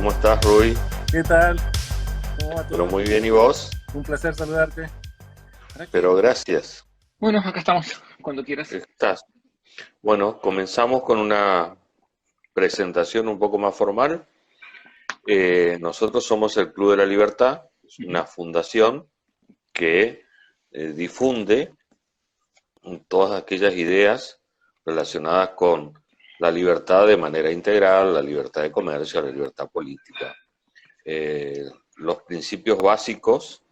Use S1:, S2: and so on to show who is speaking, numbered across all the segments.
S1: ¿cómo estás, Rui?
S2: ¿Qué tal? ¿Cómo va
S1: Pero
S2: todo?
S1: muy bien, ¿y vos?
S2: Un placer saludarte. ¿Para qué?
S1: Pero gracias.
S3: Bueno, acá estamos, cuando quieras.
S1: Estás. Bueno, comenzamos con una presentación un poco más formal. Nosotros somos el Club de la Libertad, es una fundación que difunde todas aquellas ideas relacionadas con la libertad de manera integral, la libertad de comercio, la libertad política. Los principios básicos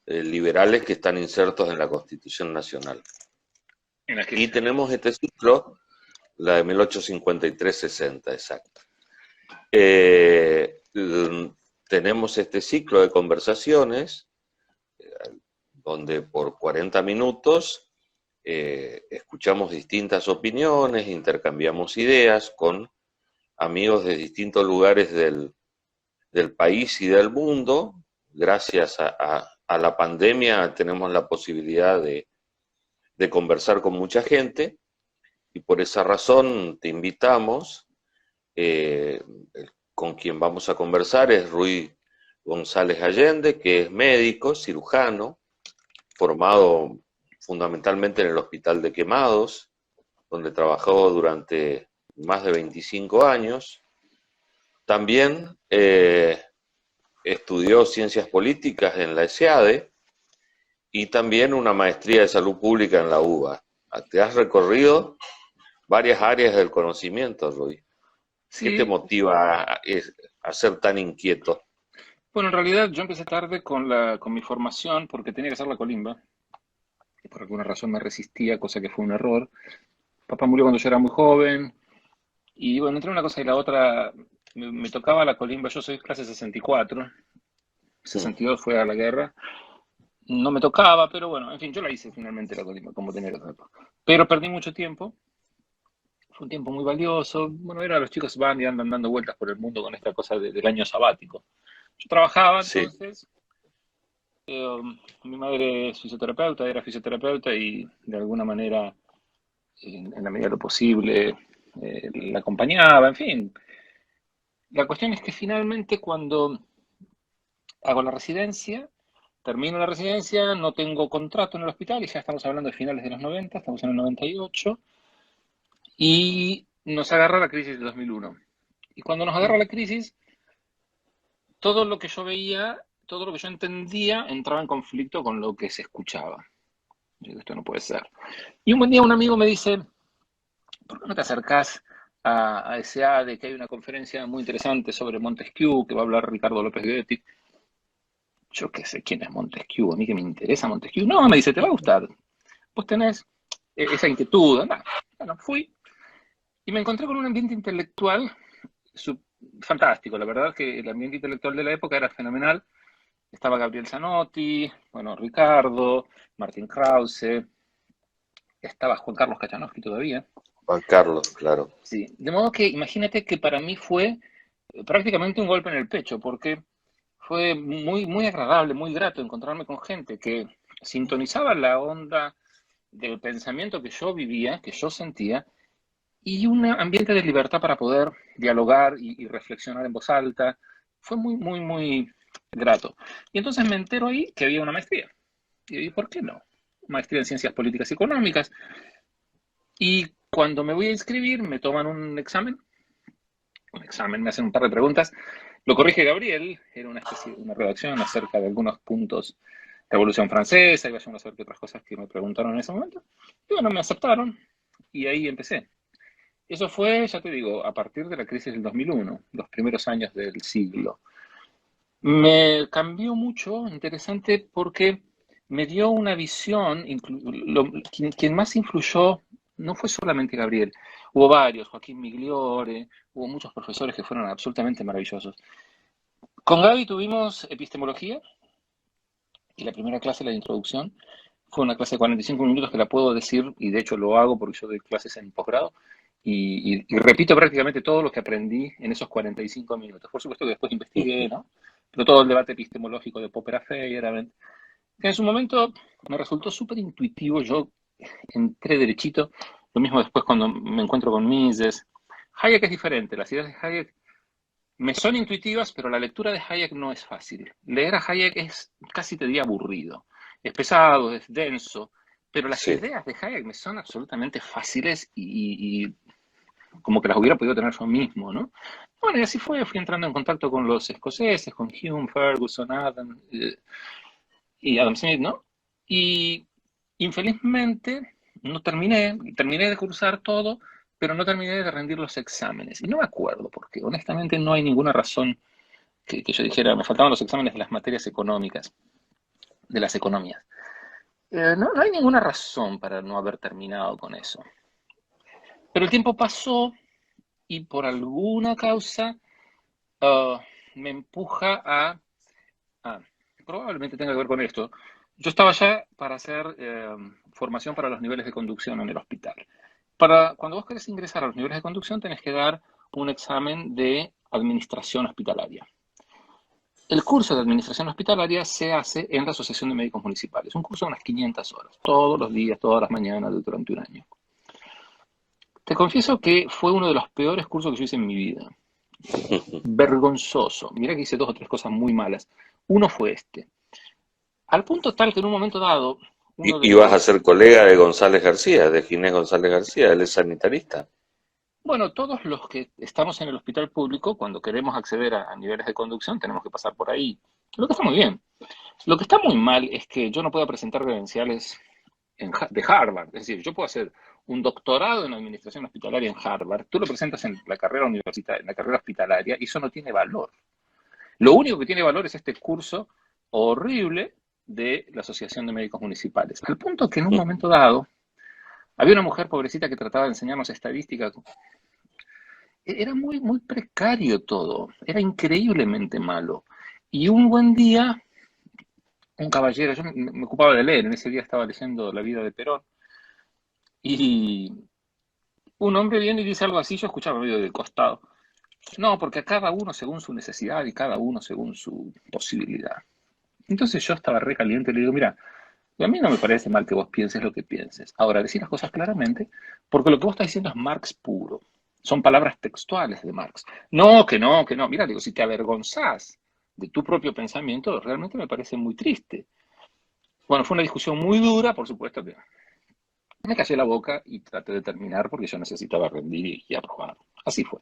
S1: liberales que están insertos en la Constitución Nacional. Y tenemos este ciclo, la de 1853-60, exacto. Tenemos este ciclo de conversaciones donde por 40 minutos escuchamos distintas opiniones, intercambiamos ideas con amigos de distintos lugares del país y del mundo. Gracias a la pandemia tenemos la posibilidad de conversar con mucha gente y por esa razón te invitamos. Con quien vamos a conversar es Rui González Allende, que es médico, cirujano, formado fundamentalmente en el Hospital de Quemados, donde trabajó durante más de 25 años. También estudió Ciencias Políticas en la ESEADE y también una maestría de Salud Pública en la UBA. Te has recorrido varias áreas del conocimiento, Rui. ¿Qué te
S3: Sí,
S1: motiva a ser tan inquieto?
S3: bueno, en realidad yo empecé tarde con mi formación porque tenía que hacer la colimba. Y por alguna razón me resistía, cosa que fue un error. Papá murió cuando yo era muy joven. Y bueno, entre una cosa y la otra, me tocaba la colimba. Yo soy clase 64. 62 fue a la guerra. No me tocaba, pero bueno, en fin, yo la hice finalmente la colimba, como tenía que hacerlo. Pero perdí mucho tiempo. Fue un tiempo muy valioso. Bueno, era los chicos van y andan dando vueltas por el mundo con esta cosa del año sabático. Yo trabajaba
S1: Sí,
S3: entonces, mi madre es fisioterapeuta, era fisioterapeuta y de alguna manera, en la medida de lo posible, la acompañaba, en fin. La cuestión es que finalmente cuando hago la residencia, termino la residencia, no tengo contrato en el hospital y ya estamos hablando de finales de los 90, estamos en el 98, y nos agarra la crisis de 2001. Y cuando nos agarra la crisis, todo lo que yo veía, todo lo que yo entendía, entraba en conflicto con lo que se escuchaba. Yo digo, esto no puede ser. Y un buen día un amigo me dice, ¿por qué no te acercás a SEADE, que hay una conferencia muy interesante sobre Montesquieu, que va a hablar Ricardo López Guetti? Yo qué sé quién es Montesquieu, a mí que me interesa Montesquieu. No, me dice, te va a gustar. Vos tenés esa inquietud, anda. Bueno, fui y me encontré con un ambiente intelectual fantástico. La verdad que el ambiente intelectual de la época era fenomenal. Estaba Gabriel Zanotti, bueno, Ricardo, Martín Krause, estaba Juan Carlos Kachanowski todavía.
S1: Juan Carlos, claro.
S3: Sí, de modo que imagínate que para mí fue prácticamente un golpe en el pecho, porque fue muy, muy agradable, muy grato encontrarme con gente que sintonizaba la onda del pensamiento que yo vivía, que yo sentía, y un ambiente de libertad para poder dialogar y reflexionar en voz alta. Fue muy, muy, muy grato. Y entonces me entero ahí que había una maestría. Y ¿por qué no? Maestría en Ciencias Políticas y Económicas. Y cuando me voy a inscribir, me toman un examen, me hacen un par de preguntas. Lo corrige Gabriel, era una especie de una redacción acerca de algunos puntos de la Revolución Francesa, y vaya a saber qué otras cosas que me preguntaron en ese momento. Y bueno, me aceptaron y ahí empecé. Eso fue, ya te digo, a partir de la crisis del 2001, los primeros años del siglo. Me cambió mucho, interesante, porque me dio una visión, quien más influyó no fue solamente Gabriel, hubo varios, Joaquín Migliore, hubo muchos profesores que fueron absolutamente maravillosos. Con Gaby tuvimos epistemología y la primera clase, la de introducción, fue una clase de 45 minutos que la puedo decir, y de hecho lo hago porque yo doy clases en posgrado, y repito prácticamente todo lo que aprendí en esos 45 minutos. Por supuesto que después investigué, ¿no? Pero todo el debate epistemológico de Popper a Feyerabend, que en su momento me resultó súper intuitivo. Yo entré derechito, lo mismo después cuando me encuentro con Mises. Hayek es diferente, las ideas de Hayek me son intuitivas, pero la lectura de Hayek no es fácil. Leer a Hayek es casi te diría aburrido. Es pesado, es denso, pero las
S1: Sí.
S3: ideas de Hayek me son absolutamente fáciles y como que las hubiera podido tener yo mismo, ¿no? Bueno, y así fue, fui entrando en contacto con los escoceses, con Hume, Ferguson, y Adam Smith, ¿no? Y infelizmente no terminé de cursar todo, pero no terminé de rendir los exámenes. Y no me acuerdo, porque honestamente no hay ninguna razón que yo dijera, me faltaban los exámenes de las materias económicas, de las economías. No hay ninguna razón para no haber terminado con eso. Pero el tiempo pasó y por alguna causa uh, me empuja a, probablemente tenga que ver con esto. Yo estaba ya para hacer formación para los niveles de conducción en el hospital. Cuando vos querés ingresar a los niveles de conducción tenés que dar un examen de administración hospitalaria. El curso de administración hospitalaria se hace en la Asociación de Médicos Municipales, un curso de unas 500 horas, todos los días, todas las mañanas, durante un año. Te confieso que fue uno de los peores cursos que yo hice en mi vida. Vergonzoso. Mira que hice 2 o 3 cosas muy malas. Uno fue este. Al punto tal que en un momento dado, uno de
S1: Y vas a
S3: los...
S1: ser colega de González García, de Ginés González García, él es sanitarista.
S3: Bueno, todos los que estamos en el hospital público, cuando queremos acceder a niveles de conducción, tenemos que pasar por ahí. Lo que está muy bien. Lo que está muy mal es que yo no puedo presentar credenciales de Harvard. Es decir, yo puedo hacer un doctorado en administración hospitalaria en Harvard. Tú lo presentas en la carrera universitaria, en la carrera hospitalaria, y eso no tiene valor. Lo único que tiene valor es este curso horrible de la Asociación de Médicos Municipales. Al punto que en un momento dado, había una mujer pobrecita que trataba de enseñarnos estadística. Era muy, muy precario todo. Era increíblemente malo. Y un buen día, un caballero, yo me ocupaba de leer, en ese día estaba leyendo La vida de Perón, y un hombre viene y dice algo así, yo escuchaba medio del costado. No, porque a cada uno según su necesidad y cada uno según su posibilidad. Entonces yo estaba re caliente y le digo, mira, a mí no me parece mal que vos pienses lo que pienses. Ahora, decir las cosas claramente, porque lo que vos estás diciendo es Marx puro. Son palabras textuales de Marx. No, que no, que no. Mira, digo, si te avergonzás de tu propio pensamiento, realmente me parece muy triste. Bueno, fue una discusión muy dura, por supuesto que me callé la boca y traté de terminar porque yo necesitaba rendir y aprobar. Así fue.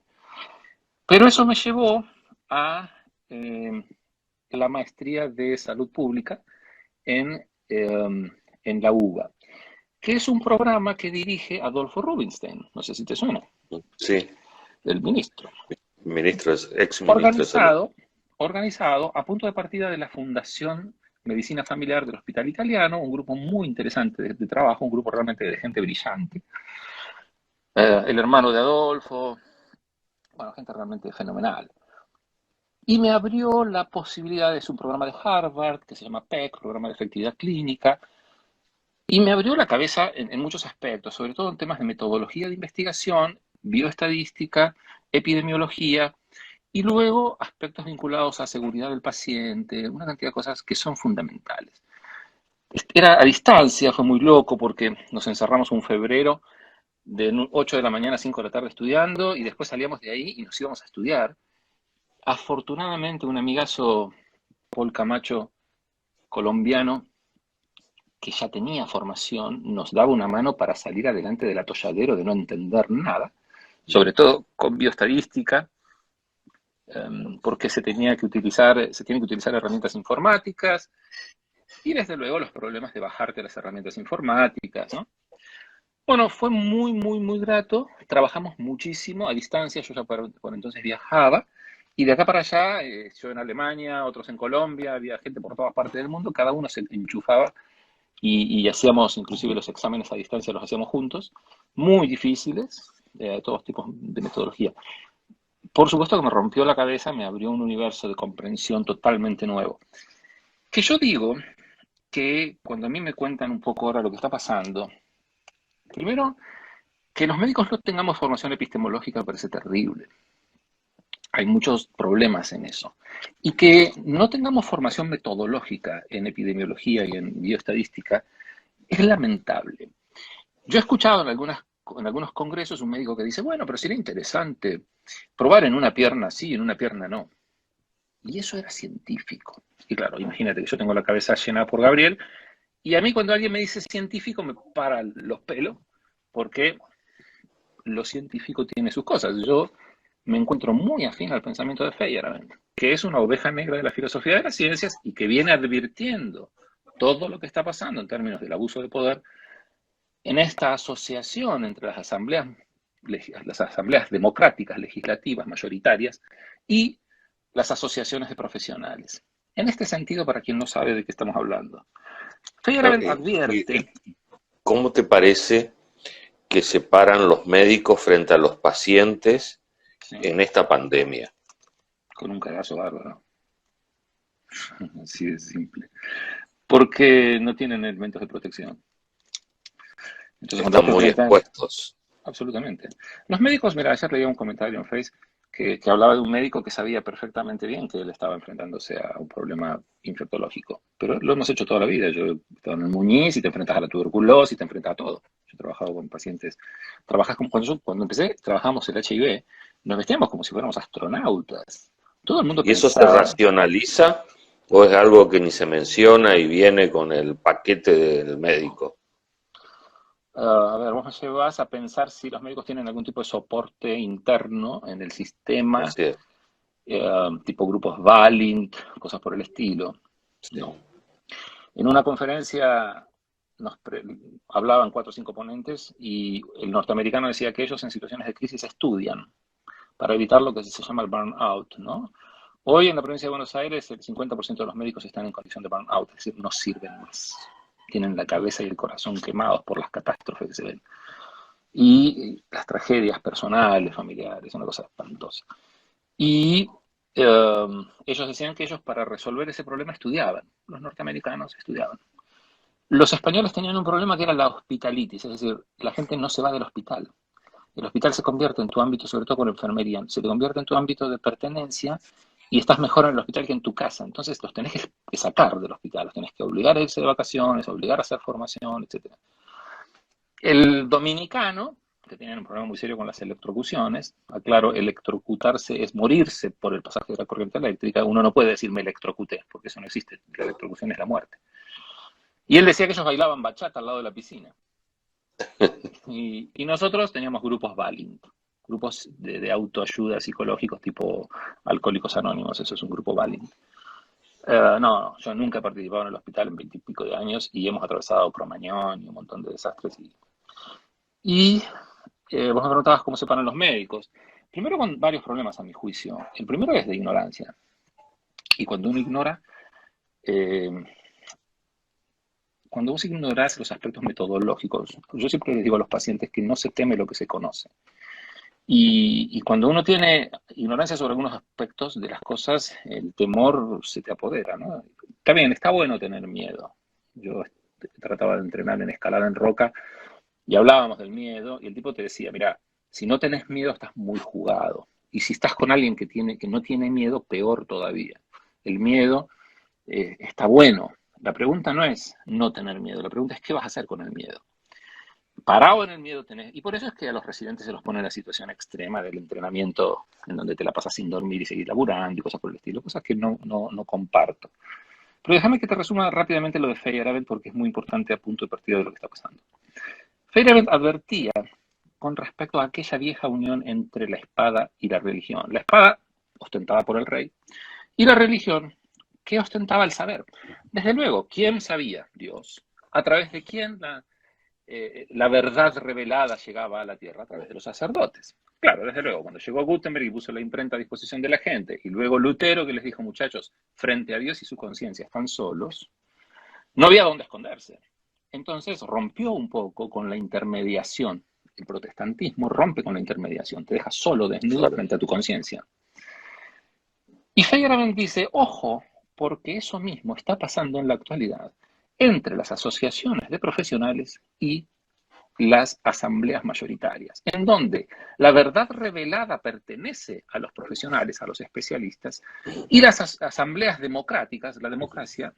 S3: Pero eso me llevó a la maestría de salud pública en la UBA, que es un programa que dirige Adolfo Rubinstein, no sé si te suena,
S1: Sí,
S3: el ministro,
S1: ex ministro de Salud.
S3: organizado a punto de partida de la Fundación Medicina Familiar del Hospital Italiano, un grupo muy interesante de trabajo, un grupo realmente de gente brillante, el hermano de Adolfo, bueno, gente realmente fenomenal. Y me abrió la posibilidad, es un programa de Harvard que se llama PEC, Programa de Efectividad Clínica, y me abrió la cabeza en muchos aspectos, sobre todo en temas de metodología de investigación, bioestadística, epidemiología, y luego aspectos vinculados a seguridad del paciente, una cantidad de cosas que son fundamentales. Era a distancia, fue muy loco porque nos encerramos un febrero de 8 de la mañana a 5 de la tarde estudiando y después salíamos de ahí y nos íbamos a estudiar. Afortunadamente un amigazo, Paul Camacho, colombiano, que ya tenía formación, nos daba una mano para salir adelante del atolladero de no entender nada, sobre todo con bioestadística, porque se tienen que utilizar herramientas informáticas y desde luego los problemas de bajarte las herramientas informáticas, ¿no? Bueno, fue muy, muy, muy grato. Trabajamos muchísimo a distancia. Yo ya por entonces viajaba. Y de acá para allá, yo en Alemania, otros en Colombia, había gente por todas partes del mundo. Cada uno se enchufaba y hacíamos, inclusive los exámenes a distancia los hacíamos juntos. Muy difíciles, todos tipos de metodología. Por supuesto que me rompió la cabeza, me abrió un universo de comprensión totalmente nuevo. Que yo digo que cuando a mí me cuentan un poco ahora lo que está pasando, primero, que los médicos no tengamos formación epistemológica parece terrible. Hay muchos problemas en eso. Y que no tengamos formación metodológica en epidemiología y en bioestadística es lamentable. Yo he escuchado en algunas en algunos congresos un médico que dice, bueno, pero sería interesante probar en una pierna sí, en una pierna no. Y eso era científico. Y claro, imagínate que yo tengo la cabeza llena por Gabriel, y a mí cuando alguien me dice científico me paran los pelos, porque lo científico tiene sus cosas. Yo me encuentro muy afín al pensamiento de Feyerabend, que es una oveja negra de la filosofía de las ciencias y que viene advirtiendo todo lo que está pasando en términos del abuso de poder en esta asociación entre las asambleas democráticas, legislativas, mayoritarias, y las asociaciones de profesionales. En este sentido, para quien no sabe de qué estamos hablando, Feyerabend advierte...
S1: ¿Cómo te parece que se paran los médicos frente a los pacientes en esta pandemia?
S3: Con un cagazo bárbaro. Así de simple. Porque no tienen elementos de protección. Entonces,
S1: están muy expuestos.
S3: Absolutamente. Los médicos, mira, ayer leía un comentario en Facebook que hablaba de un médico que sabía perfectamente bien que él estaba enfrentándose a un problema infectológico. Pero lo hemos hecho toda la vida. Yo he estado en el Muñiz y te enfrentas a la tuberculosis, te enfrentas a todo. Yo he trabajado con pacientes. Cuando empecé, trabajamos el HIV, nos vestíamos como si fuéramos astronautas. Todo el mundo
S1: ¿Y eso
S3: pensaba,
S1: se racionaliza o es algo que ni se menciona y viene con el paquete del médico?
S3: a ver, vos me llevas a pensar si los médicos tienen algún tipo de soporte interno en el sistema, tipo grupos Valint, cosas por el estilo.
S1: Sí.
S3: No. En una conferencia hablaban 4 o 5 ponentes y el norteamericano decía que ellos en situaciones de crisis estudian para evitar lo que se llama el burnout, ¿no? Hoy en la provincia de Buenos Aires el 50% de los médicos están en condición de burnout, es decir, no sirven más. Tienen la cabeza y el corazón quemados por las catástrofes que se ven. Y las tragedias personales, familiares, una cosa espantosa. Y ellos decían que ellos para resolver ese problema estudiaban. Los norteamericanos estudiaban. Los españoles tenían un problema que era la hospitalitis, es decir, la gente no se va del hospital. El hospital se convierte en tu ámbito, sobre todo con enfermería, se te convierte en tu ámbito de pertenencia y estás mejor en el hospital que en tu casa. Entonces los tenés que sacar del hospital, los tenés que obligar a irse de vacaciones, obligar a hacer formación, etc. El dominicano, que tenían un problema muy serio con las electrocuciones, aclaro, electrocutarse es morirse por el pasaje de la corriente eléctrica, uno no puede decir me electrocuté, porque eso no existe, la electrocución es la muerte. Y él decía que ellos bailaban bachata al lado de la piscina. Y nosotros teníamos grupos Valint, grupos de autoayuda psicológicos tipo Alcohólicos Anónimos, eso es un grupo Valint. No, yo nunca he participado en el hospital en 20 y pico de años y hemos atravesado Cromañón y un montón de desastres. Y vos me preguntabas cómo se paran los médicos. Primero con varios problemas a mi juicio. El primero es de ignorancia. Y cuando uno ignora... cuando vos ignorás los aspectos metodológicos, yo siempre les digo a los pacientes que no se teme lo que se conoce. Y cuando uno tiene ignorancia sobre algunos aspectos de las cosas, el temor se te apodera, ¿no? Está bien, está bueno tener miedo. Yo trataba de entrenar en escalada en roca y hablábamos del miedo y el tipo te decía, mira, si no tenés miedo estás muy jugado. Y si estás con alguien que no tiene miedo, peor todavía. El miedo está bueno. La pregunta no es no tener miedo, la pregunta es qué vas a hacer con el miedo. Parado en el miedo tenés, y por eso es que a los residentes se los pone en la situación extrema del entrenamiento, en donde te la pasas sin dormir y seguir laburando y cosas por el estilo, cosas que no comparto. Pero déjame que te resuma rápidamente lo de Feyerabend porque es muy importante a punto de partida de lo que está pasando. Feyerabend advertía con respecto a aquella vieja unión entre la espada y la religión. La espada ostentada por el rey y la religión que ostentaba el saber. Desde luego, ¿quién sabía? Dios. ¿A través de quién la verdad revelada llegaba a la tierra? A través de los sacerdotes. Claro, desde luego, cuando llegó Gutenberg y puso la imprenta a disposición de la gente, y luego Lutero que les dijo, muchachos, frente a Dios y su conciencia están solos, no había dónde esconderse. Entonces rompió un poco con la intermediación. El protestantismo rompe con la intermediación, te deja solo, desnudo frente a tu conciencia. Y Feyerabend dice, ojo, porque eso mismo está pasando en la actualidad entre las asociaciones de profesionales y las asambleas mayoritarias, en donde la verdad revelada pertenece a los profesionales, a los especialistas, y las asambleas democráticas, la democracia,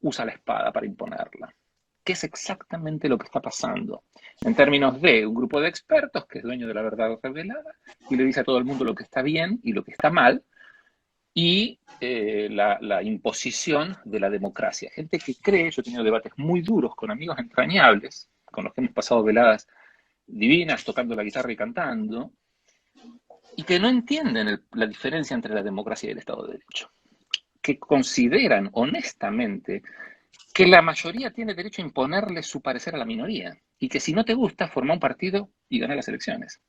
S3: usa la espada para imponerla. qué es exactamente lo que está pasando, en términos de un grupo de expertos que es dueño de la verdad revelada y le dice a todo el mundo lo que está bien y lo que está mal, y la imposición de la democracia. Gente que cree, yo he tenido debates muy duros con amigos entrañables, con los que hemos pasado veladas divinas tocando la guitarra y cantando, y que no entienden la diferencia entre la democracia y el Estado de Derecho, que consideran honestamente que la mayoría tiene derecho a imponerle su parecer a la minoría, y que si no te gusta, forma un partido y gana las elecciones.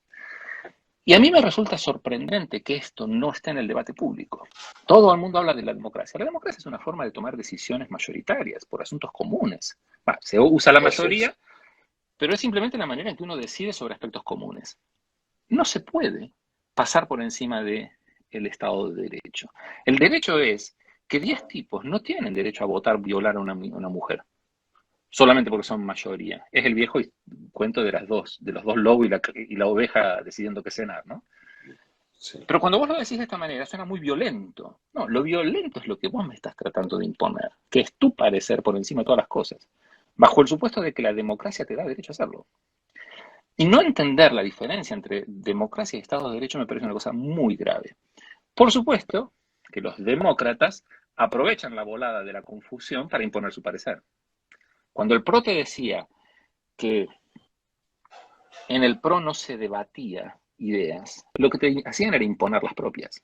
S3: Y a mí me resulta sorprendente que esto no esté en el debate público. Todo el mundo habla de la democracia. La democracia es una forma de tomar decisiones mayoritarias por asuntos comunes. Se usa la mayoría, pero es simplemente la manera en que uno decide sobre aspectos comunes. No se puede pasar por encima del Estado de Derecho. El derecho es que 10 tipos no tienen derecho a votar, violar a una mujer, solamente porque son mayoría. Es el viejo cuento de los dos lobos y la oveja decidiendo qué cenar, ¿no? Sí. Pero cuando vos lo decís de esta manera, suena muy violento. No, lo violento es lo que vos me estás tratando de imponer, que es tu parecer por encima de todas las cosas, bajo el supuesto de que la democracia te da derecho a hacerlo. Y no entender la diferencia entre democracia y Estado de Derecho me parece una cosa muy grave. Por supuesto que los demócratas aprovechan la volada de la confusión para imponer su parecer. Cuando el PRO te decía que en el PRO no se debatía ideas, lo que te hacían era imponer las propias.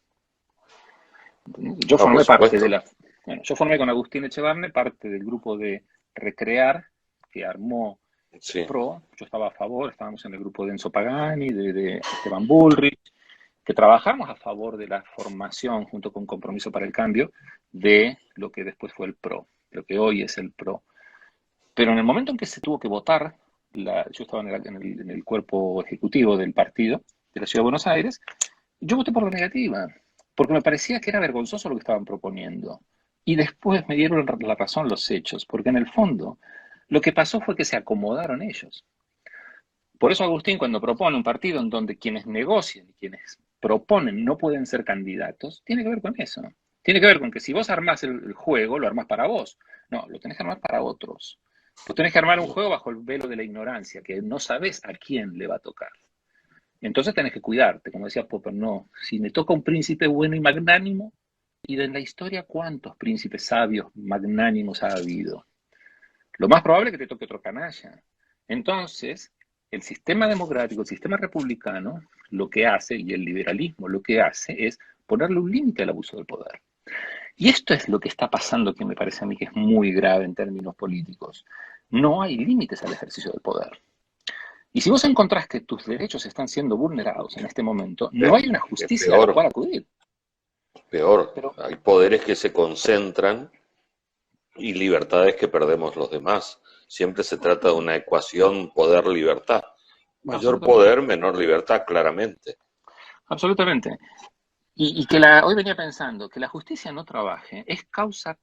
S3: Yo formé parte de la... Bueno, yo formé con Agustín Echevarne parte del grupo de Recrear que armó el PRO. Yo estaba a favor, estábamos en el grupo de Enzo Pagani, de Esteban Bullrich, que trabajamos a favor de la formación junto con Compromiso para el Cambio de lo que después fue el PRO, lo que hoy es el PRO. Pero en el momento en que se tuvo que votar, yo estaba en el cuerpo ejecutivo del partido de la Ciudad de Buenos Aires, yo voté por la negativa, porque me parecía que era vergonzoso lo que estaban proponiendo. Y después me dieron la razón los hechos, porque en el fondo lo que pasó fue que se acomodaron ellos. Por eso Agustín, cuando propone un partido en donde quienes negocian y quienes proponen no pueden ser candidatos, tiene que ver con eso. Tiene que ver con que si vos armás el juego, lo armás para vos. No, lo tenés que armar para otros. Vos tenés que armar un juego bajo el velo de la ignorancia, que no sabés a quién le va a tocar. Entonces tenés que cuidarte, como decía Popper, no, si me toca un príncipe bueno y magnánimo, y de la historia, ¿cuántos príncipes sabios, magnánimos ha habido? Lo más probable es que te toque otro canalla. Entonces, el sistema democrático, el sistema republicano, lo que hace, y el liberalismo lo que hace, es ponerle un límite al abuso del poder. Y esto es lo que está pasando, que me parece a mí que es muy grave en términos políticos. No hay límites al ejercicio del poder. Y si vos encontrás que tus derechos están siendo vulnerados en este momento, no hay una justicia a la cual acudir.
S1: Peor, hay poderes que se concentran y libertades que perdemos los demás. Siempre se trata de una ecuación poder-libertad. Mayor poder, menor libertad, claramente.
S3: Absolutamente. Y que hoy venía pensando que la justicia no trabaje es causa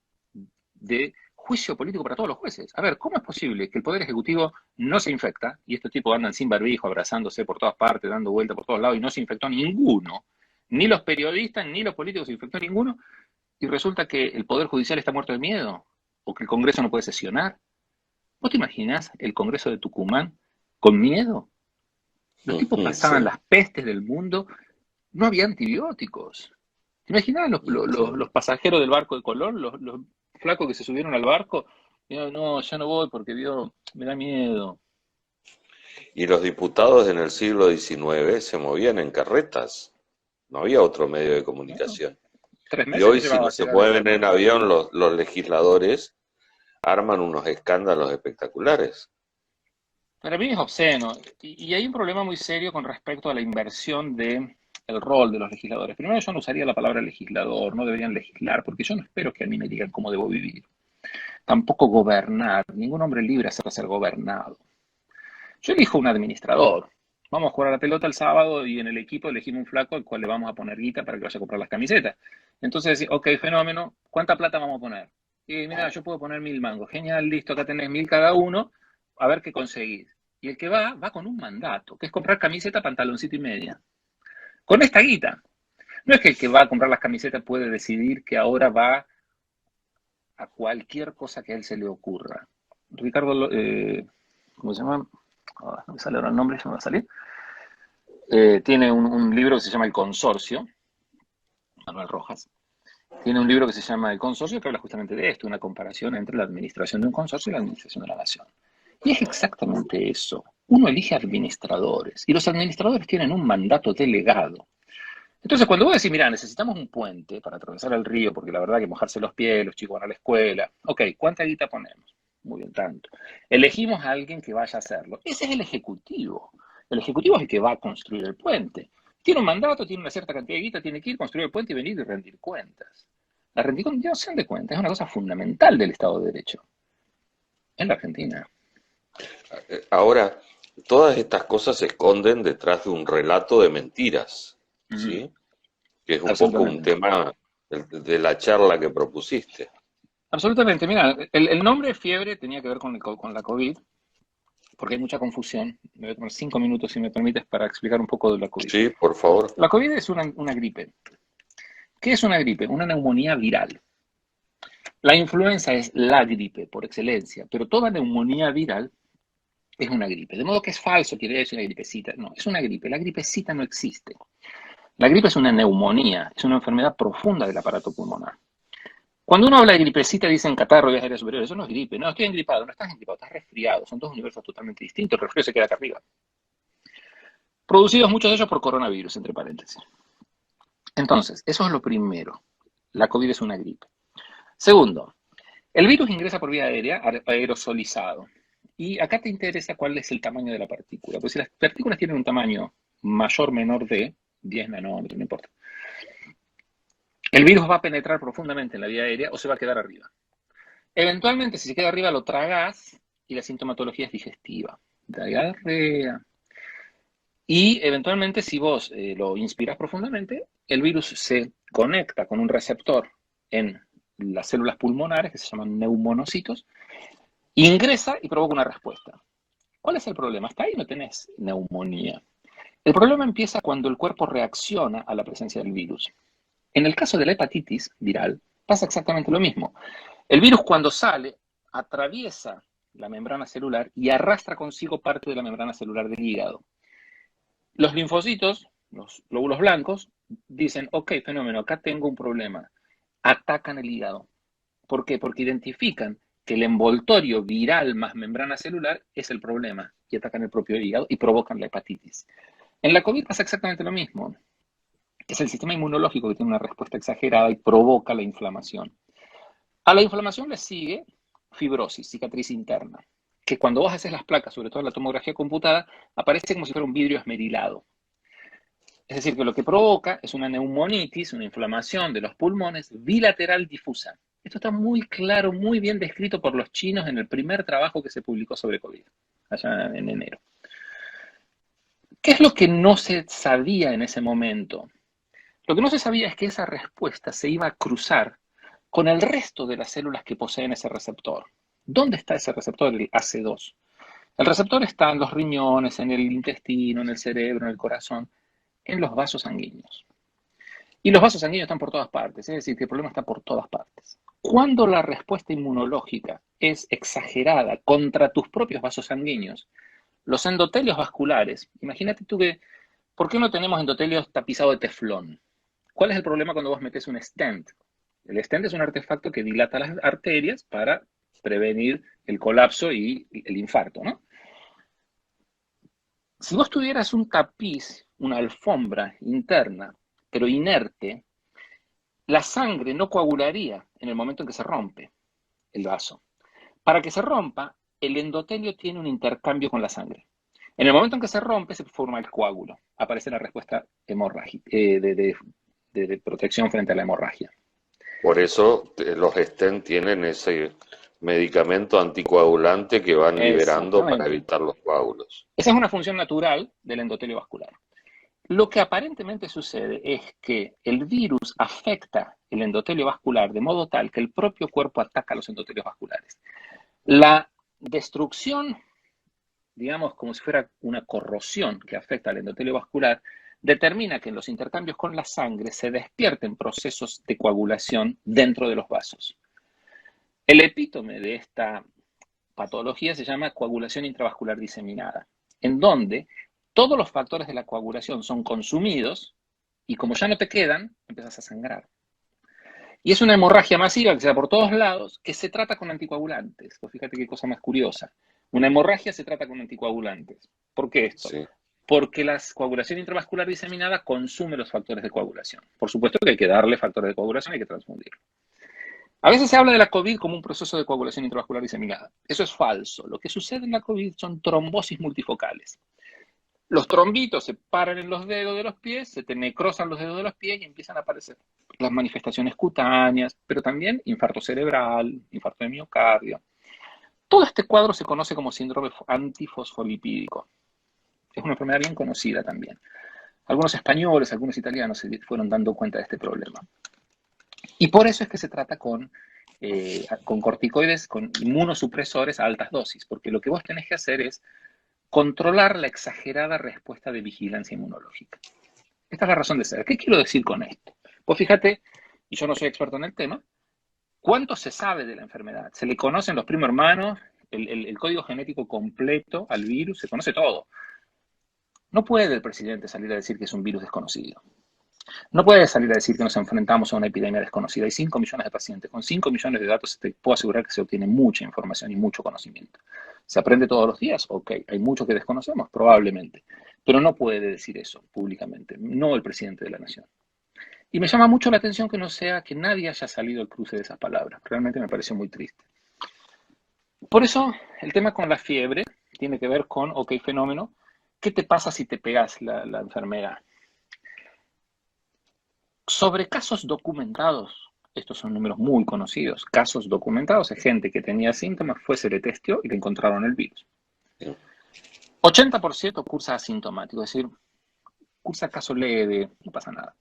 S3: de juicio político para todos los jueces. A ver, ¿cómo es posible que el Poder Ejecutivo no se infecta y estos tipos andan sin barbijo, abrazándose por todas partes, dando vueltas por todos lados y no se infectó ninguno? Ni los periodistas, ni los políticos se infectó ninguno. Y resulta que el Poder Judicial está muerto de miedo o que el Congreso no puede sesionar. ¿Vos te imaginás el Congreso de Tucumán con miedo? Los tipos pasaban las pestes del mundo, no había antibióticos. ¿Te imaginás los pasajeros del barco de Colón, los flacos que se subieron al barco? No, ya no voy porque me da miedo.
S1: Y los diputados en el siglo XIX se movían en carretas. No había otro medio de comunicación. Y hoy, si no se mueven en avión, los legisladores arman unos escándalos espectaculares.
S3: Para mí es obsceno. Y hay un problema muy serio con respecto a la inversión del rol de los legisladores. Primero, yo no usaría la palabra legislador, no deberían legislar, porque yo no espero que a mí me digan cómo debo vivir. Tampoco gobernar. Ningún hombre libre acepta ser gobernado. Yo elijo un administrador. Vamos a jugar a la pelota el sábado y en el equipo elegimos un flaco al cual le vamos a poner guita para que vaya a comprar las camisetas. Entonces, ok, fenómeno, ¿cuánta plata vamos a poner? Y mira, yo puedo poner 1000 mangos. Genial, listo, acá tenés 1000 cada uno, a ver qué conseguís. Y el que va con un mandato, que es comprar camiseta, pantaloncito y media. Con esta guita. No es que el que va a comprar las camisetas puede decidir que ahora va a cualquier cosa que a él se le ocurra. Ricardo, ¿cómo se llama? No me sale ahora el nombre, ya me va a salir. Tiene un libro que se llama El Consorcio, Manuel Rojas. Tiene un libro que se llama El Consorcio que habla justamente de esto, una comparación entre la administración de un consorcio y la administración de la nación. Y es exactamente eso. Uno elige administradores y los administradores tienen un mandato delegado. Entonces, cuando vos decís, mira, necesitamos un puente para atravesar el río, porque la verdad que mojarse los pies, los chicos van a la escuela. Ok, ¿cuánta guita ponemos? Muy bien, tanto. Elegimos a alguien que vaya a hacerlo. Ese es el ejecutivo. El ejecutivo es el que va a construir el puente. Tiene un mandato, tiene una cierta cantidad de guita, tiene que ir, construir el puente y venir y rendir cuentas. La rendición de cuentas es una cosa fundamental del Estado de Derecho en la Argentina.
S1: Ahora, todas estas cosas se esconden detrás de un relato de mentiras, ¿sí? Que es un poco un tema de la charla que propusiste.
S3: Absolutamente. Mira, el nombre fiebre tenía que ver con la COVID, porque hay mucha confusión. Me voy a tomar 5 minutos, si me permites, para explicar un poco de la COVID.
S1: Sí, por favor.
S3: La COVID es una gripe. ¿Qué es una gripe? Una neumonía viral. La influenza es la gripe por excelencia, pero toda neumonía viral es una gripe. De modo que es falso, quiere decir una gripecita. No, es una gripe. La gripecita no existe. La gripe es una neumonía, es una enfermedad profunda del aparato pulmonar. Cuando uno habla de gripecita, dicen catarro, vías aéreas superiores. Eso no es gripe. No, estoy engripado. No estás engripado, estás resfriado. Son dos universos totalmente distintos. El resfrío se queda acá arriba. Producidos muchos de ellos por coronavirus, entre paréntesis. Entonces, eso es lo primero. La COVID es una gripe. Segundo, el virus ingresa por vía aérea, aerosolizado. Y acá te interesa cuál es el tamaño de la partícula. Pues si las partículas tienen un tamaño mayor, menor de 10 nanómetros, no importa. El virus va a penetrar profundamente en la vía aérea o se va a quedar arriba. Eventualmente, si se queda arriba, lo tragas y la sintomatología es digestiva. Diarrea. Y eventualmente, si vos lo inspirás profundamente, el virus se conecta con un receptor en las células pulmonares, que se llaman neumonocitos, ingresa y provoca una respuesta. ¿Cuál es el problema? Hasta ahí no tenés neumonía. El problema empieza cuando el cuerpo reacciona a la presencia del virus. En el caso de la hepatitis viral, pasa exactamente lo mismo. El virus cuando sale, atraviesa la membrana celular y arrastra consigo parte de la membrana celular del hígado. Los linfocitos, los glóbulos blancos, dicen, ok, fenómeno, acá tengo un problema. Atacan el hígado. ¿Por qué? Porque identifican que el envoltorio viral más membrana celular es el problema y atacan el propio hígado y provocan la hepatitis. En la COVID pasa exactamente lo mismo. Es el sistema inmunológico que tiene una respuesta exagerada y provoca la inflamación. A la inflamación le sigue fibrosis, cicatriz interna, que cuando vos haces las placas, sobre todo en la tomografía computada, aparece como si fuera un vidrio esmerilado. Es decir, que lo que provoca es una neumonitis, una inflamación de los pulmones bilateral difusa. Esto está muy claro, muy bien descrito por los chinos en el primer trabajo que se publicó sobre COVID, allá en enero. ¿Qué es lo que no se sabía en ese momento? Lo que no se sabía es que esa respuesta se iba a cruzar con el resto de las células que poseen ese receptor. ¿Dónde está ese receptor, el AC2? El receptor está en los riñones, en el intestino, en el cerebro, en el corazón, en los vasos sanguíneos. Y los vasos sanguíneos están por todas partes, es decir, que el problema está por todas partes. Cuando la respuesta inmunológica es exagerada contra tus propios vasos sanguíneos, los endotelios vasculares, imagínate tú que, ¿por qué no tenemos endotelios tapizados de teflón? ¿Cuál es el problema cuando vos metés un stent? El stent es un artefacto que dilata las arterias para prevenir el colapso y el infarto, ¿no? Si vos tuvieras un tapiz, una alfombra interna, pero inerte, la sangre no coagularía en el momento en que se rompe el vaso. Para que se rompa, el endotelio tiene un intercambio con la sangre. En el momento en que se rompe, se forma el coágulo. Aparece la respuesta hemorrágica, de protección frente a la hemorragia.
S1: Por eso los stent tienen ese medicamento anticoagulante que van liberando para evitar los coágulos.
S3: Esa es una función natural del endotelio vascular. Lo que aparentemente sucede es que el virus afecta el endotelio vascular de modo tal que el propio cuerpo ataca los endotelios vasculares. La destrucción, digamos como si fuera una corrosión que afecta al endotelio vascular, determina que en los intercambios con la sangre se despierten procesos de coagulación dentro de los vasos. El epítome de esta patología se llama coagulación intravascular diseminada, en donde todos los factores de la coagulación son consumidos y como ya no te quedan, empiezas a sangrar. Y es una hemorragia masiva que se da por todos lados, que se trata con anticoagulantes. Pues fíjate qué cosa más curiosa. Una hemorragia se trata con anticoagulantes. ¿Por qué esto?
S1: Sí.
S3: Porque la coagulación intravascular diseminada consume los factores de coagulación. Por supuesto que hay que darle factores de coagulación, hay que transfundirlo. A veces se habla de la COVID como un proceso de coagulación intravascular diseminada. Eso es falso. Lo que sucede en la COVID son trombosis multifocales. Los trombitos se paran en los dedos de los pies, se te necrosan los dedos de los pies y empiezan a aparecer las manifestaciones cutáneas, pero también infarto cerebral, infarto de miocardio. Todo este cuadro se conoce como síndrome antifosfolipídico. Es una enfermedad bien conocida también. Algunos españoles, algunos italianos se fueron dando cuenta de este problema. Y por eso es que se trata con corticoides, con inmunosupresores a altas dosis, porque lo que vos tenés que hacer es controlar la exagerada respuesta de vigilancia inmunológica. Esta es la razón de ser. ¿Qué quiero decir con esto? Pues fíjate, y yo no soy experto en el tema, ¿cuánto se sabe de la enfermedad? Se le conocen los primos hermanos, el código genético completo al virus, se conoce todo. No puede el presidente salir a decir que es un virus desconocido. No puede salir a decir que nos enfrentamos a una epidemia desconocida. Hay 5 millones de pacientes. Con 5 millones de datos te puedo asegurar que se obtiene mucha información y mucho conocimiento. ¿Se aprende todos los días? Ok. ¿Hay mucho que desconocemos? Probablemente. Pero no puede decir eso públicamente. No el presidente de la nación. Y me llama mucho la atención que no sea que nadie haya salido al cruce de esas palabras. Realmente me pareció muy triste. Por eso, el tema con la fiebre tiene que ver con, ok, fenómeno, ¿qué te pasa si te pegas la enfermedad? Sobre casos documentados, estos son números muy conocidos, casos documentados es gente que tenía síntomas, se le testeó y le encontraron el virus. 80% cursa asintomático, es decir, cursa caso leve, no pasa nada.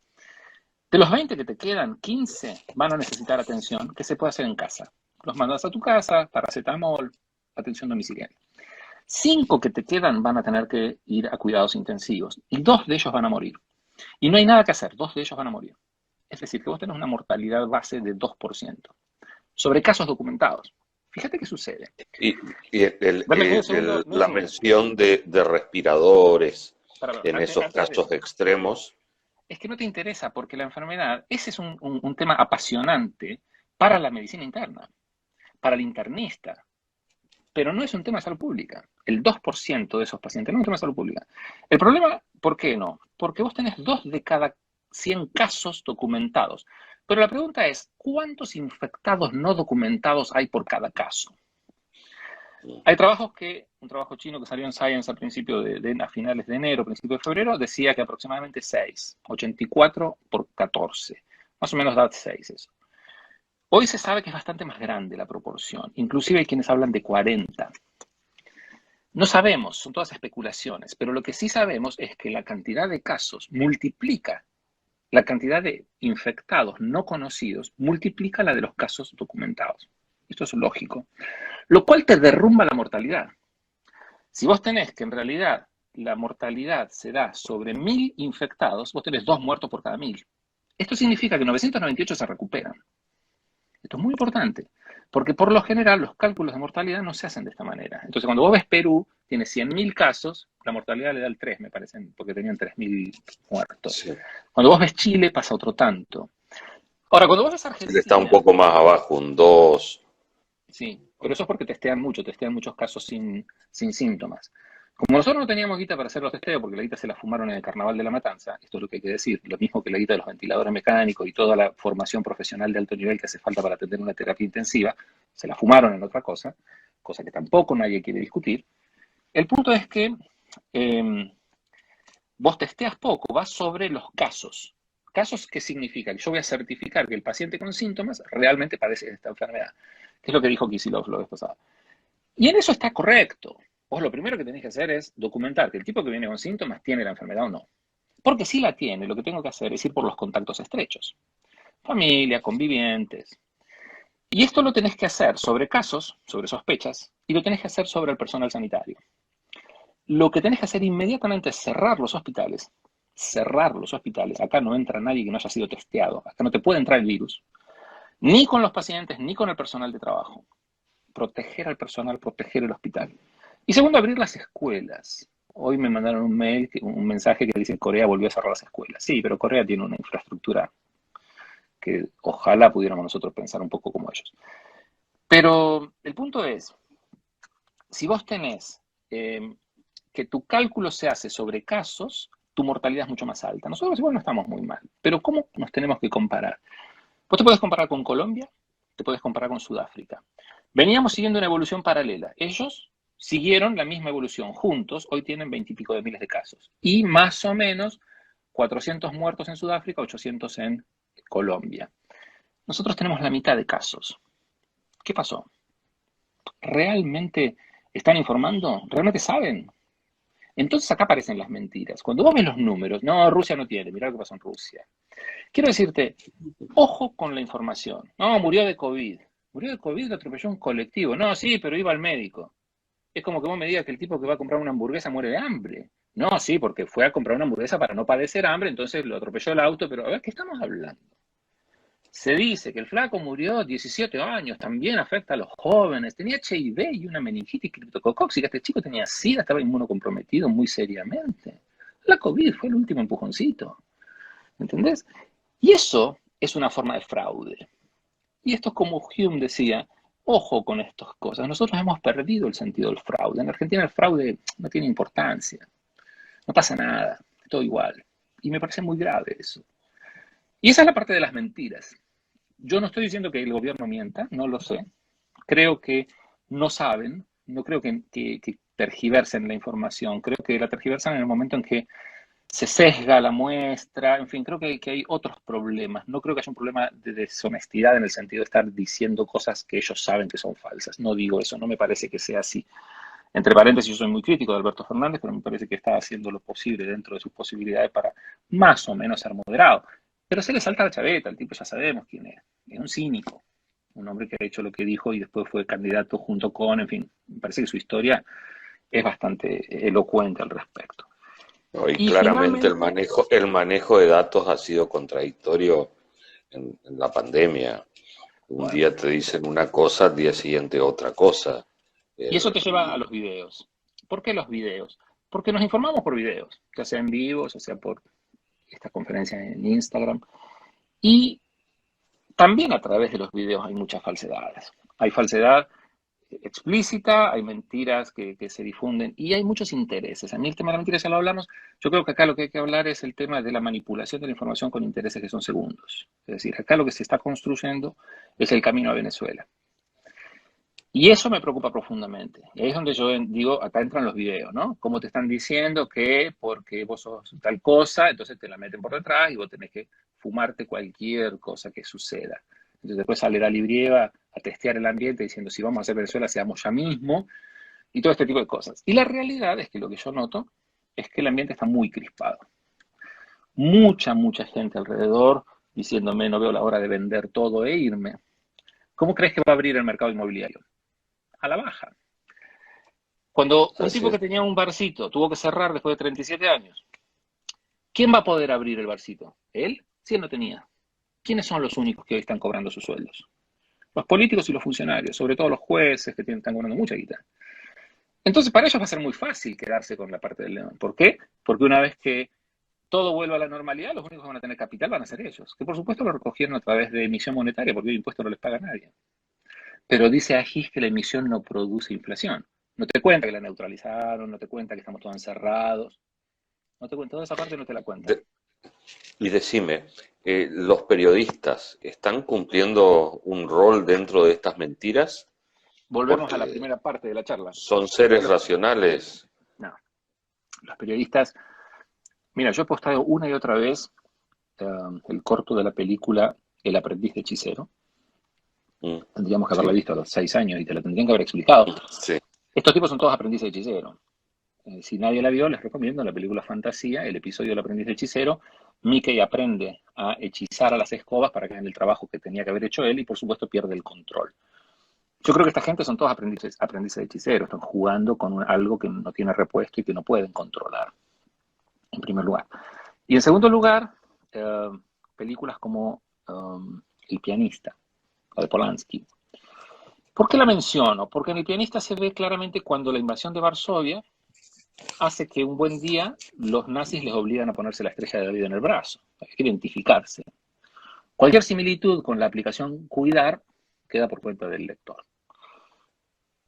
S3: De los 20 que te quedan, 15 van a necesitar atención que se puede hacer en casa. Los mandas a tu casa, paracetamol, atención domiciliaria. 5 que te quedan van a tener que ir a cuidados intensivos y 2 de ellos van a morir. Y no hay nada que hacer, 2 de ellos van a morir. Es decir, que vos tenés una mortalidad base de 2%. Sobre casos documentados. Fíjate qué sucede.
S1: Y la mención de respiradores en esos casos extremos.
S3: Es que no te interesa porque la enfermedad, ese es un tema apasionante para la medicina interna, para el internista. Pero no es un tema de salud pública. El 2% de esos pacientes no es un tema de salud pública. El problema, ¿por qué no? Porque vos tenés 2 de cada 100 casos documentados. Pero la pregunta es, ¿cuántos infectados no documentados hay por cada caso? Hay trabajos un trabajo chino que salió en Science a finales de enero, principios de febrero, decía que aproximadamente 6, 84 por 14. Más o menos da 6 eso. Hoy se sabe que es bastante más grande la proporción. Inclusive hay quienes hablan de 40. No sabemos, son todas especulaciones, pero lo que sí sabemos es que la cantidad de casos multiplica la cantidad de infectados no conocidos, multiplica la de los casos documentados. Esto es lógico. Lo cual te derrumba la mortalidad. Si vos tenés que en realidad la mortalidad se da sobre 1000 infectados, vos tenés 2 muertos por cada 1000. Esto significa que 998 se recuperan. Esto es muy importante, porque por lo general los cálculos de mortalidad no se hacen de esta manera. Entonces, cuando vos ves Perú, tiene 100.000 casos, la mortalidad le da el 3, me parece, porque tenían 3.000 muertos. Sí. Cuando vos ves Chile, pasa otro tanto. Ahora, cuando vos ves Argentina...
S1: Está un poco más abajo, un 2.
S3: Sí, pero eso es porque testean muchos casos sin síntomas. Como nosotros no teníamos guita para hacer los testeos, porque la guita se la fumaron en el Carnaval de la Matanza, esto es lo que hay que decir, lo mismo que la guita de los ventiladores mecánicos y toda la formación profesional de alto nivel que hace falta para atender una terapia intensiva, se la fumaron en otra cosa que tampoco nadie quiere discutir. El punto es que vos testeas poco, vas sobre los casos. ¿Casos qué significa? Que yo voy a certificar que el paciente con síntomas realmente padece esta enfermedad, que es lo que dijo Kicillof la vez pasada. Y en eso está correcto. Vos lo primero que tenés que hacer es documentar que el tipo que viene con síntomas tiene la enfermedad o no. Porque si la tiene, lo que tengo que hacer es ir por los contactos estrechos. Familia, convivientes. Y esto lo tenés que hacer sobre casos, sobre sospechas, y lo tenés que hacer sobre el personal sanitario. Lo que tenés que hacer inmediatamente es cerrar los hospitales. Cerrar los hospitales. Acá no entra nadie que no haya sido testeado. Acá no te puede entrar el virus. Ni con los pacientes, ni con el personal de trabajo. proteger al personal, proteger el hospital. Y segundo, abrir las escuelas. Hoy me mandaron un mail, un mensaje que dice que Corea volvió a cerrar las escuelas. Sí, pero Corea tiene una infraestructura que ojalá pudiéramos nosotros pensar un poco como ellos. Pero el punto es, si vos tenés que tu cálculo se hace sobre casos, tu mortalidad es mucho más alta. Nosotros igual no estamos muy mal, pero ¿cómo nos tenemos que comparar? Vos te podés comparar con Colombia, te podés comparar con Sudáfrica. Veníamos siguiendo una evolución paralela. Ellos siguieron la misma evolución juntos, hoy tienen 20 y pico de miles de casos. Y más o menos 400 muertos en Sudáfrica, 800 en Colombia. Nosotros tenemos la mitad de casos. ¿Qué pasó? ¿Realmente están informando? ¿Realmente saben? Entonces acá aparecen las mentiras. Cuando vos ves los números, no, Rusia no tiene, mirá lo que pasó en Rusia. Quiero decirte, ojo con la información. No, murió de COVID. Murió de COVID, lo atropelló un colectivo. No, sí, pero iba al médico. Es como que vos me digas que el tipo que va a comprar una hamburguesa muere de hambre. No, sí, porque fue a comprar una hamburguesa para no padecer hambre, entonces lo atropelló el auto, pero a ver, ¿qué estamos hablando? Se dice que el flaco murió 17 años, también afecta a los jóvenes, tenía HIV y una meningitis criptococóxica, este chico tenía SIDA, estaba inmunocomprometido muy seriamente. La COVID fue el último empujoncito, ¿entendés? Y eso es una forma de fraude. Y esto es como Hume decía, ojo con estas cosas, nosotros hemos perdido el sentido del fraude. En Argentina el fraude no tiene importancia, no pasa nada, todo igual. Y me parece muy grave eso. Y esa es la parte de las mentiras. Yo no estoy diciendo que el gobierno mienta, no lo sé. Creo que no saben, no creo que tergiversen la información. Creo que la tergiversan en el momento en que se sesga la muestra. En fin, creo que hay otros problemas. No creo que haya un problema de deshonestidad en el sentido de estar diciendo cosas que ellos saben que son falsas. No digo eso, no me parece que sea así. Entre paréntesis, yo soy muy crítico de Alberto Fernández, pero me parece que está haciendo lo posible dentro de sus posibilidades para más o menos ser moderado. Pero se le salta la chaveta, el tipo ya sabemos quién es. Es un cínico, un hombre que ha hecho lo que dijo y después fue candidato junto con, en fin, me parece que su historia es bastante elocuente al respecto.
S1: No, y claramente el manejo de datos ha sido contradictorio en la pandemia. Un día te dicen una cosa, al día siguiente otra cosa.
S3: Y eso te lleva a los videos. ¿Por qué los videos? Porque nos informamos por videos, ya sea en vivo, ya sea por esta conferencia en Instagram. Y también a través de los videos hay muchas falsedades. Hay falsedad explícita, hay mentiras que se difunden y hay muchos intereses. A mí el tema de la mentira ya lo hablamos. Yo creo que acá lo que hay que hablar es el tema de la manipulación de la información con intereses que son segundos. Es decir, acá lo que se está construyendo es el camino a Venezuela. Y eso me preocupa profundamente. Y ahí es donde yo digo, acá entran los videos, ¿no? Como te están diciendo que porque vos sos tal cosa, entonces te la meten por detrás y vos tenés que fumarte cualquier cosa que suceda. Entonces después sale la Librieva a testear el ambiente diciendo si vamos a hacer Venezuela, seamos ya mismo, y todo este tipo de cosas. Y la realidad es que lo que yo noto es que el ambiente está muy crispado. Mucha gente alrededor diciéndome no veo la hora de vender todo e irme. ¿Cómo crees que va a abrir el mercado inmobiliario? A la baja. Cuando un tipo que tenía un barcito tuvo que cerrar después de 37 años, ¿quién va a poder abrir el barcito? ¿Él? Sí, él no tenía. ¿Quiénes son los únicos que hoy están cobrando sus sueldos? Los políticos y los funcionarios, sobre todo los jueces que están cobrando mucha guita. Entonces, para ellos va a ser muy fácil quedarse con la parte del león. ¿Por qué? Porque una vez que todo vuelva a la normalidad, los únicos que van a tener capital van a ser ellos, que por supuesto lo recogieron a través de emisión monetaria, porque hoy impuesto no les paga a nadie. Pero dice Agis que la emisión no produce inflación. No te cuenta que la neutralizaron, no te cuenta que estamos todos encerrados. No te cuenta, toda esa parte no te la cuenta.
S1: Y decime, ¿los periodistas están cumpliendo un rol dentro de estas mentiras?
S3: Volvemos a la primera parte de la charla.
S1: ¿Son seres racionales?
S3: No. Los periodistas... Mira, yo he postado una y otra vez el corto de la película El aprendiz de hechicero. Tendríamos que haberla visto a los 6 años y te la tendrían que haber explicado.
S1: Sí.
S3: Estos tipos son todos aprendices de hechicero. Si nadie la vio, les recomiendo la película Fantasía, el episodio del aprendiz de hechicero. Mickey aprende a hechizar a las escobas para que hagan el trabajo que tenía que haber hecho él y, por supuesto, pierde el control. Yo creo que esta gente son todos aprendices de hechicero. Están jugando con algo que no tiene repuesto y que no pueden controlar, en primer lugar. Y en segundo lugar, películas como El pianista, de Polanski. ¿Por qué la menciono? Porque en El pianista se ve claramente cuando la invasión de Varsovia hace que un buen día los nazis les obligan a ponerse la estrella de David en el brazo. Hay que identificarse. Cualquier similitud con la aplicación Cuidar queda por cuenta del lector.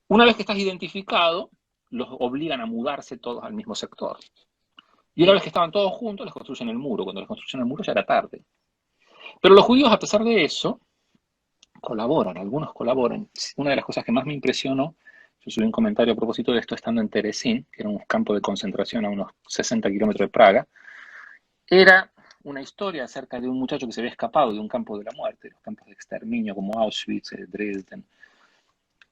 S3: Una vez que estás identificado, los obligan a mudarse todos al mismo sector. Y una vez que estaban todos juntos, les construyen el muro. Cuando les construyen el muro ya era tarde. Pero los judíos, a pesar de eso, colaboran, algunos colaboran. Una de las cosas que más me impresionó, yo subí un comentario a propósito de esto estando en Terezín, que era un campo de concentración a unos 60 kilómetros de Praga, era una historia acerca de un muchacho que se había escapado de un campo de la muerte, los campos de exterminio como Auschwitz, Dresden,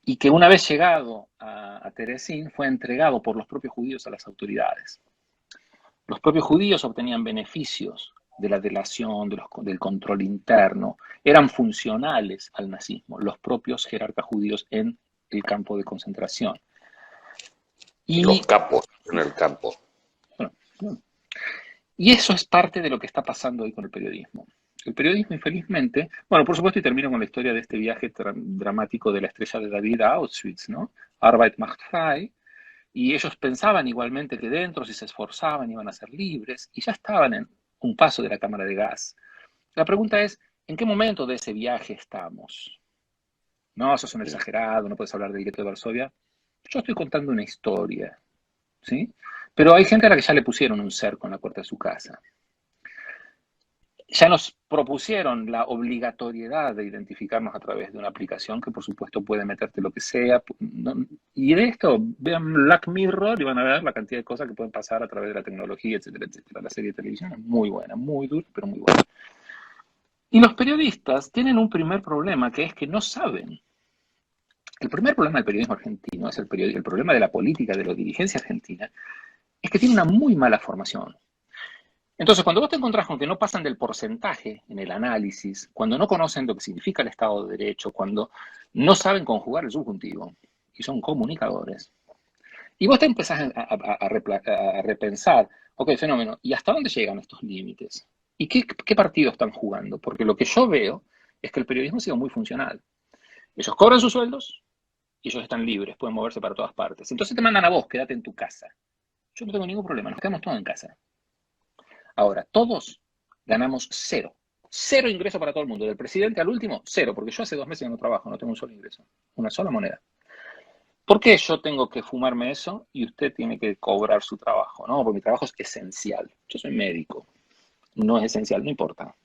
S3: y que una vez llegado a Terezín fue entregado por los propios judíos a las autoridades. Los propios judíos obtenían beneficios de la delación, del control interno, eran funcionales al nazismo, los propios jerarcas judíos en el campo de concentración.
S1: Y los capos en el campo.
S3: Bueno, y eso es parte de lo que está pasando hoy con el periodismo. El periodismo, infelizmente, bueno, por supuesto, y termino con la historia de este viaje dramático de la estrella de David a Auschwitz, ¿no? Arbeit macht frei, y ellos pensaban igualmente que dentro, si se esforzaban, iban a ser libres, y ya estaban en un paso de la cámara de gas. La pregunta es, ¿en qué momento de ese viaje estamos? No, eso es un exagerado, no puedes hablar del gueto de Varsovia. Yo estoy contando una historia, ¿sí? Pero hay gente a la que ya le pusieron un cerco en la puerta de su casa. Ya nos propusieron la obligatoriedad de identificarnos a través de una aplicación que por supuesto puede meterte lo que sea. Y de esto, vean Black Mirror y van a ver la cantidad de cosas que pueden pasar a través de la tecnología, etcétera, etcétera. La serie de televisión es muy buena, muy dura, pero muy buena. Y los periodistas tienen un primer problema, que es que no saben. El primer problema del periodismo argentino, es el problema de la política, de la dirigencia argentina, es que tiene una muy mala formación. Entonces, cuando vos te encontrás con que no pasan del porcentaje en el análisis, cuando no conocen lo que significa el Estado de Derecho, cuando no saben conjugar el subjuntivo, y son comunicadores, y vos te empezás a repensar, ok, fenómeno, ¿y hasta dónde llegan estos límites? ¿Y qué partidos están jugando? Porque lo que yo veo es que el periodismo ha sido muy funcional. Ellos cobran sus sueldos y ellos están libres, pueden moverse para todas partes. Entonces te mandan a vos, quédate en tu casa. Yo no tengo ningún problema, nos quedamos todos en casa. Ahora, todos ganamos cero. Cero ingreso para todo el mundo. Del presidente al último, cero. Porque yo hace 2 meses que no trabajo, no tengo un solo ingreso. Una sola moneda. ¿Por qué yo tengo que fumarme eso y usted tiene que cobrar su trabajo? No, porque mi trabajo es esencial. Yo soy médico. No es esencial, no importa.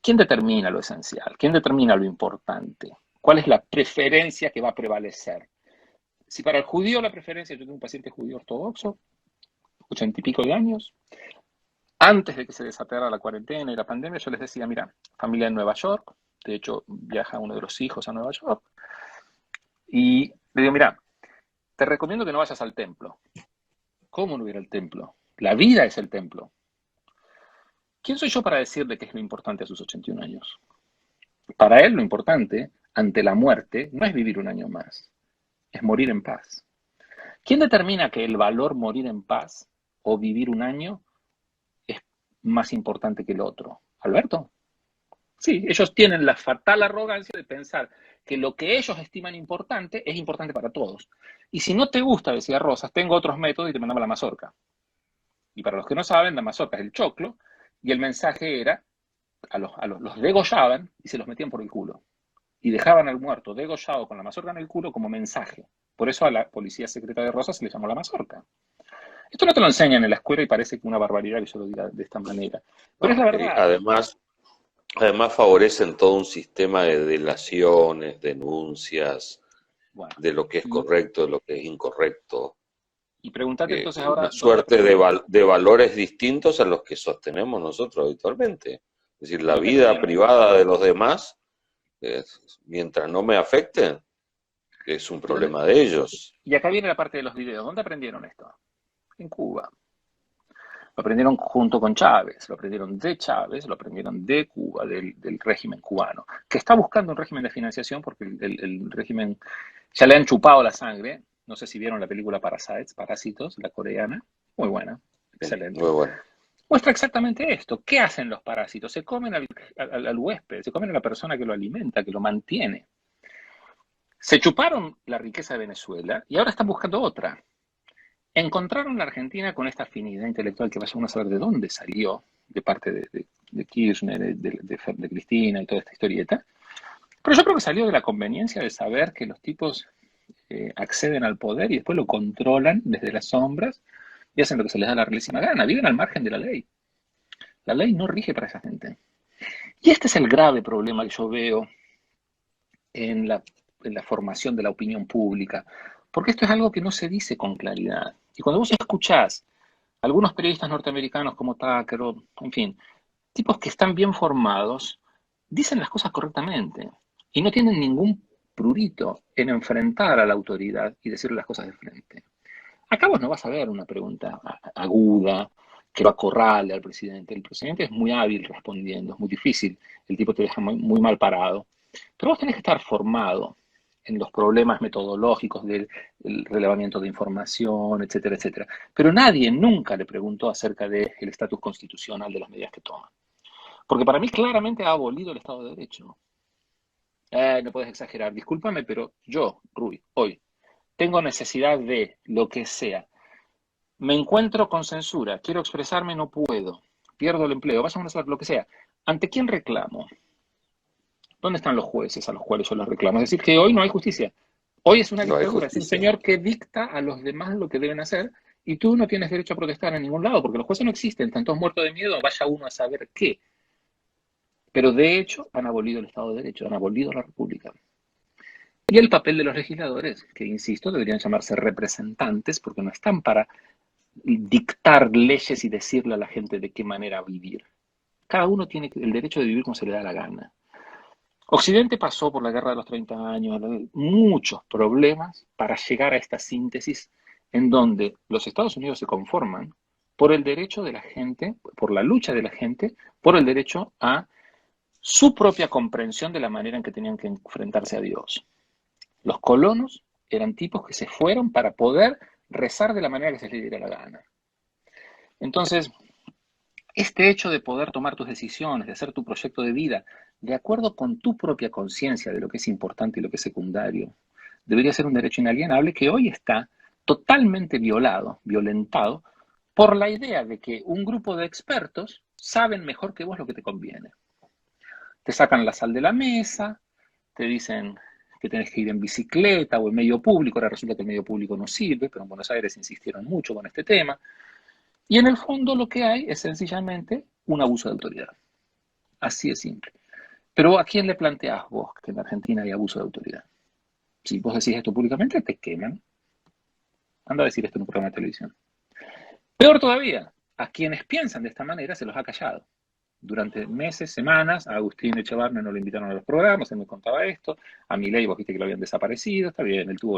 S3: ¿Quién determina lo esencial? ¿Quién determina lo importante? ¿Cuál es la preferencia que va a prevalecer? Si para el judío la preferencia, yo tengo un paciente judío ortodoxo, 80 y pico de años, antes de que se desatara la cuarentena y la pandemia, yo les decía, mira, familia en Nueva York, de hecho viaja uno de los hijos a Nueva York, y le digo, mira, te recomiendo que no vayas al templo. ¿Cómo no ir al templo? La vida es el templo. ¿Quién soy yo para decirle qué es lo importante a sus 81 años? Para él lo importante, ante la muerte, no es vivir un año más, es morir en paz. ¿Quién determina que el valor morir en paz o vivir un año es más importante que el otro? ¿Alberto? Sí, ellos tienen la fatal arrogancia de pensar que lo que ellos estiman importante es importante para todos. Y si no te gusta, decía Rosas, tengo otros métodos y te mandaba la mazorca. Y para los que no saben, la mazorca es el choclo, y el mensaje era, los degollaban y se los metían por el culo. Y dejaban al muerto degollado con la mazorca en el culo como mensaje. Por eso a la policía secreta de Rosas se le llamó la mazorca. Esto no te lo enseñan en la escuela y parece que una barbaridad que yo lo diga de esta manera. Pero es la verdad.
S1: Además favorecen todo un sistema de delaciones, denuncias, bueno, de lo que es correcto, de lo que es incorrecto.
S3: Y pregúntate entonces ahora...
S1: Una suerte de valores distintos a los que sostenemos nosotros habitualmente. Es decir, la vida privada de los demás, mientras no me afecte, es un problema de ellos.
S3: Y acá viene la parte de los videos. ¿Dónde aprendieron esto? En Cuba. Lo aprendieron junto con Chávez, lo aprendieron de Chávez, lo aprendieron de Cuba, del régimen cubano, que está buscando un régimen de financiación porque el régimen ya le han chupado la sangre. No sé si vieron la película Parásitos, la coreana. Muy buena, excelente.
S1: Muy buena.
S3: Muestra exactamente esto. ¿Qué hacen los parásitos? Se comen al huésped, se comen a la persona que lo alimenta, que lo mantiene. Se chuparon la riqueza de Venezuela y ahora están buscando otra. Encontraron la Argentina con esta afinidad intelectual que vaya uno a saber de dónde salió, de parte de Kirchner, de Cristina y toda esta historieta. Pero yo creo que salió de la conveniencia de saber que los tipos acceden al poder y después lo controlan desde las sombras y hacen lo que se les da la realísima gana. Viven al margen de la ley. La ley no rige para esa gente. Y este es el grave problema que yo veo en la formación de la opinión pública, porque esto es algo que no se dice con claridad. Y cuando vos escuchás a algunos periodistas norteamericanos como Tucker, en fin, tipos que están bien formados, dicen las cosas correctamente y no tienen ningún prurito en enfrentar a la autoridad y decirle las cosas de frente. Acá vos no vas a ver una pregunta aguda que lo acorrale al presidente. El presidente es muy hábil respondiendo, es muy difícil, el tipo te deja muy mal parado. Pero vos tenés que estar formado en los problemas metodológicos del relevamiento de información, etcétera, etcétera. Pero nadie nunca le preguntó acerca del estatus constitucional de las medidas que toma. Porque para mí claramente ha abolido el Estado de Derecho. No puedes exagerar, discúlpame, pero yo, Rui, hoy, tengo necesidad de lo que sea. Me encuentro con censura, quiero expresarme, no puedo. Pierdo el empleo, vaya a saber lo que sea. ¿Ante quién reclamo? ¿Dónde están los jueces a los cuales yo los reclamo? Es decir, que hoy no hay justicia. Hoy es una dictadura, es un señor que dicta a los demás lo que deben hacer y tú no tienes derecho a protestar en ningún lado porque los jueces no existen, están todos muertos de miedo, vaya uno a saber qué. Pero de hecho han abolido el Estado de Derecho, han abolido la República. Y el papel de los legisladores, que insisto, deberían llamarse representantes porque no están para dictar leyes y decirle a la gente de qué manera vivir. Cada uno tiene el derecho de vivir como se le da la gana. Occidente pasó por la guerra de los 30 años, muchos problemas para llegar a esta síntesis en donde los Estados Unidos se conforman por el derecho de la gente, por la lucha de la gente, por el derecho a su propia comprensión de la manera en que tenían que enfrentarse a Dios. Los colonos eran tipos que se fueron para poder rezar de la manera que se les diera la gana. Entonces, este hecho de poder tomar tus decisiones, de hacer tu proyecto de vida, de acuerdo con tu propia conciencia de lo que es importante y lo que es secundario, debería ser un derecho inalienable que hoy está totalmente violentado, por la idea de que un grupo de expertos saben mejor que vos lo que te conviene. Te sacan la sal de la mesa, te dicen que tenés que ir en bicicleta o en medio público, ahora resulta que el medio público no sirve, pero en Buenos Aires insistieron mucho con este tema. Y en el fondo lo que hay es sencillamente un abuso de autoridad. Así de simple. Pero ¿a quién le planteás vos que en Argentina hay abuso de autoridad? Si vos decís esto públicamente, te queman. Anda a decir esto en un programa de televisión. Peor todavía, a quienes piensan de esta manera se los ha callado. Durante meses, semanas, a Agustín Echevarne no lo invitaron a los programas, él me contaba esto. A Milei, vos viste que lo habían desaparecido, está bien, él tuvo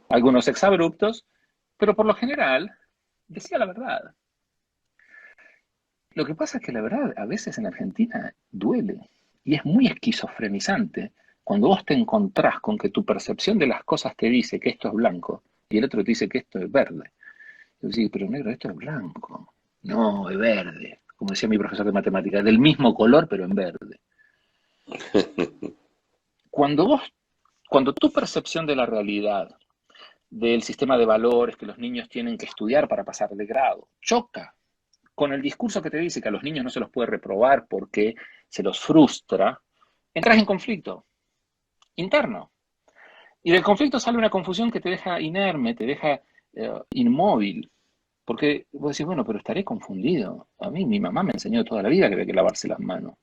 S3: algunos exabruptos, pero por lo general decía la verdad. Lo que pasa es que la verdad a veces en Argentina duele y es muy esquizofrenizante cuando vos te encontrás con que tu percepción de las cosas te dice que esto es blanco y el otro te dice que esto es verde. Y vos decís, pero negro, esto es blanco. No, es verde. Como decía mi profesor de matemáticas, del mismo color pero en verde. Cuando tu percepción de la realidad, del sistema de valores que los niños tienen que estudiar para pasar de grado, choca con el discurso que te dice que a los niños no se los puede reprobar porque se los frustra, entras en conflicto interno. Y del conflicto sale una confusión que te deja inerme, te deja inmóvil. Porque vos decís, bueno, pero estaré confundido. A mí mi mamá me enseñó toda la vida que había que lavarse las manos.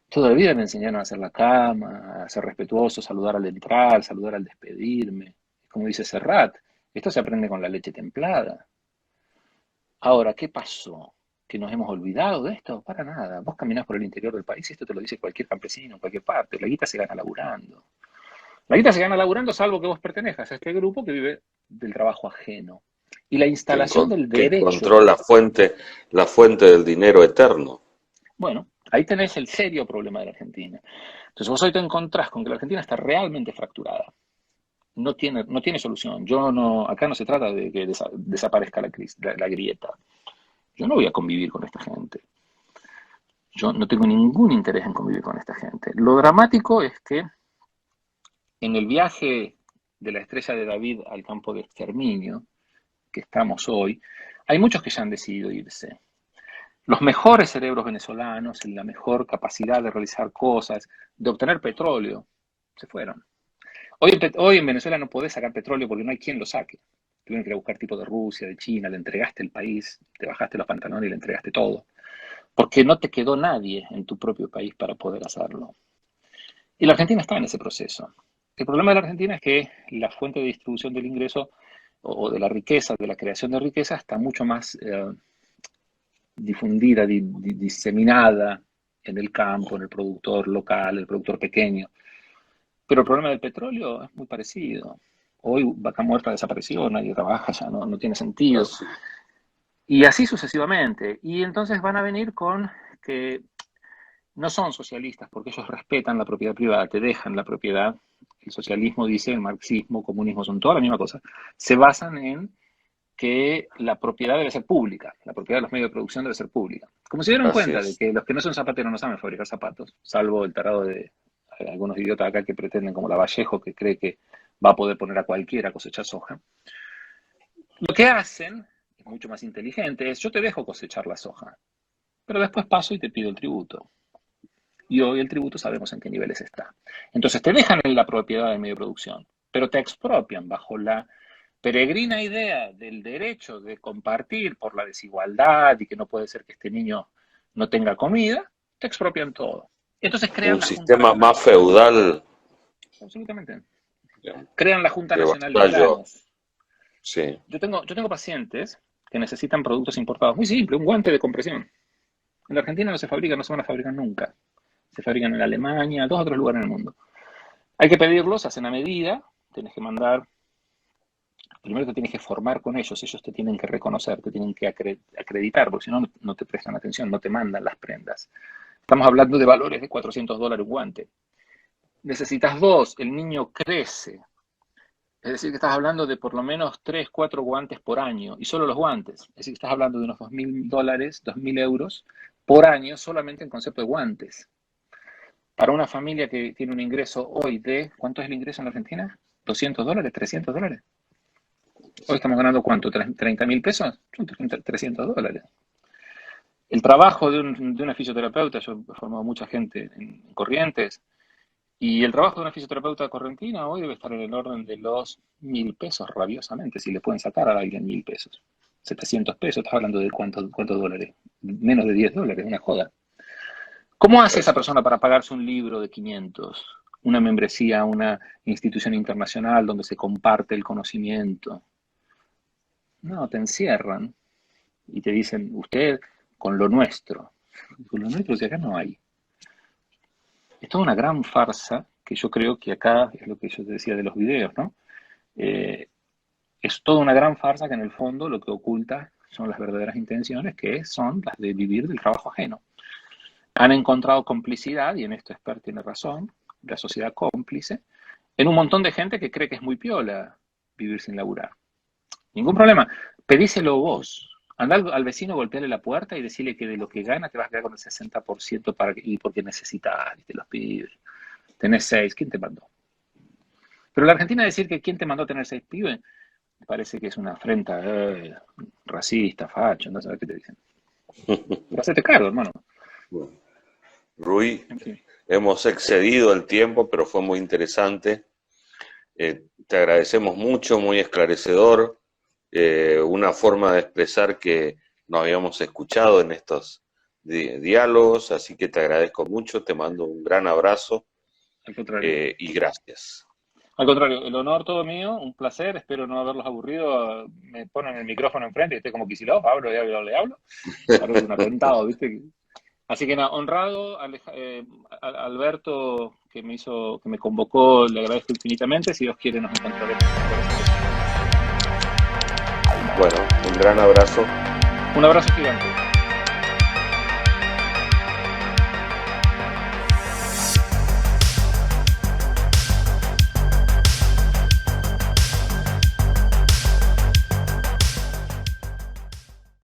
S3: Toda la vida me enseñaron a hacer la cama, a ser respetuoso, saludar al entrar, saludar al despedirme. Como dice Serrat, esto se aprende con la leche templada. Ahora, ¿qué pasó? ¿Que nos hemos olvidado de esto? Para nada. Vos caminás por el interior del país y esto te lo dice cualquier campesino en cualquier parte. La guita se gana laburando. La guita se gana laburando salvo que vos pertenezcas a este grupo que vive del trabajo ajeno. Y la instalación del derecho...
S1: Que encontró la fuente del dinero eterno.
S3: Bueno, ahí tenés el serio problema de la Argentina. Entonces vos hoy te encontrás con que la Argentina está realmente fracturada. No tiene solución. Acá no se trata de que desaparezca la grieta. Yo no voy a convivir con esta gente. Yo no tengo ningún interés en convivir con esta gente. Lo dramático es que en el viaje de la estrella de David al campo de exterminio, que estamos hoy, hay muchos que ya han decidido irse. Los mejores cerebros venezolanos, la mejor capacidad de realizar cosas, de obtener petróleo, se fueron. Hoy en Venezuela no podés sacar petróleo porque no hay quien lo saque. Tuvieron que ir a buscar tipo de Rusia, de China, le entregaste el país, te bajaste los pantalones y le entregaste todo. Porque no te quedó nadie en tu propio país para poder hacerlo. Y la Argentina está en ese proceso. El problema de la Argentina es que la fuente de distribución del ingreso o de la riqueza, de la creación de riqueza, está mucho más difundida, diseminada en el campo, en el productor local, el productor pequeño. Pero el problema del petróleo es muy parecido. Hoy Vaca Muerta desapareció, nadie trabaja, ya no tiene sentido. Y así sucesivamente. Y entonces van a venir con que no son socialistas porque ellos respetan la propiedad privada, te dejan la propiedad. El socialismo dice, el marxismo, comunismo son toda la misma cosa. Se basan en que la propiedad debe ser pública, la propiedad de los medios de producción debe ser pública. Como se dieron cuenta de que los que no son zapateros no saben fabricar zapatos, salvo el tarado de algunos idiotas acá que pretenden, como la Vallejo, que cree que va a poder poner a cualquiera a cosechar soja, lo que hacen, es mucho más inteligente, es yo te dejo cosechar la soja, pero después paso y te pido el tributo. Y hoy el tributo sabemos en qué niveles está. Entonces te dejan en la propiedad del medio de producción, pero te expropian bajo la peregrina idea del derecho de compartir por la desigualdad y que no puede ser que este niño no tenga comida, te expropian todo. Entonces crean
S1: un sistema más feudal.
S3: Absolutamente. Crean la Junta Nacional de Granos.
S1: Sí.
S3: Yo tengo pacientes que necesitan productos importados. Muy simple, un guante de compresión. En la Argentina no se fabrican, no se van a fabricar nunca. Se fabrican en Alemania, 2 o 3 lugares en el mundo. Hay que pedirlos, hacen a medida, tienes que mandar. Primero te tienes que formar con ellos te tienen que reconocer, te tienen que acreditar, porque si no, no te prestan atención, no te mandan las prendas. Estamos hablando de valores de $400 un guante. Necesitas 2, el niño crece. Es decir, que estás hablando de por lo menos 3, 4 guantes por año, y solo los guantes. Es decir, que estás hablando de unos $2.000, 2.000 euros por año solamente en concepto de guantes. Para una familia que tiene un ingreso hoy de, ¿cuánto es el ingreso en la Argentina? ¿$200, $300? Hoy estamos ganando ¿cuánto? ¿30.000 pesos? $300. El trabajo de una fisioterapeuta, yo he formado mucha gente en Corrientes, y el trabajo de una fisioterapeuta correntina hoy debe estar en el orden de los 1.000 pesos, rabiosamente, si le pueden sacar a alguien 1.000 pesos. 700 pesos, estás hablando de ¿cuántos dólares? Menos de $10, una joda. ¿Cómo hace esa persona para pagarse un libro de 500? Una membresía a una institución internacional donde se comparte el conocimiento. No, te encierran y te dicen, usted con lo nuestro. Con lo nuestro, si acá no hay. Es toda una gran farsa, que yo creo que acá es lo que yo te decía de los videos, ¿no? Es toda una gran farsa que en el fondo lo que oculta son las verdaderas intenciones, que son las de vivir del trabajo ajeno. Han encontrado complicidad, y en esto Esper tiene razón, la sociedad cómplice, en un montón de gente que cree que es muy piola vivir sin laburar. Ningún problema, pedíselo vos. Andá al vecino, golpeale la puerta y decirle que de lo que gana te vas a quedar con el 60% y porque necesitas, y te los pibes. Tenés 6, ¿quién te mandó? Pero en la Argentina decir que quién te mandó a tener 6 pibes, me parece que es una afrenta racista, facho, no sabes qué te dicen. Pero hacete cargo, hermano.
S1: Bueno. Rui,
S3: en fin.
S1: Hemos excedido el tiempo, pero fue muy interesante. Te agradecemos mucho, muy esclarecedor. Una forma de expresar que no habíamos escuchado en estos diálogos, así que te agradezco mucho, te mando un gran abrazo.
S3: Al contrario.
S1: Y gracias.
S3: Al contrario, el honor todo mío, un placer, espero no haberlos aburrido. Me ponen el micrófono enfrente y estoy como Kicillof, hablo. Parece un atentado, ¿viste? Así que nada, honrado, Alberto, que me convocó, le agradezco infinitamente. Si Dios quiere, nos encontraremos.
S1: Bueno, un gran abrazo.
S3: Un abrazo gigante.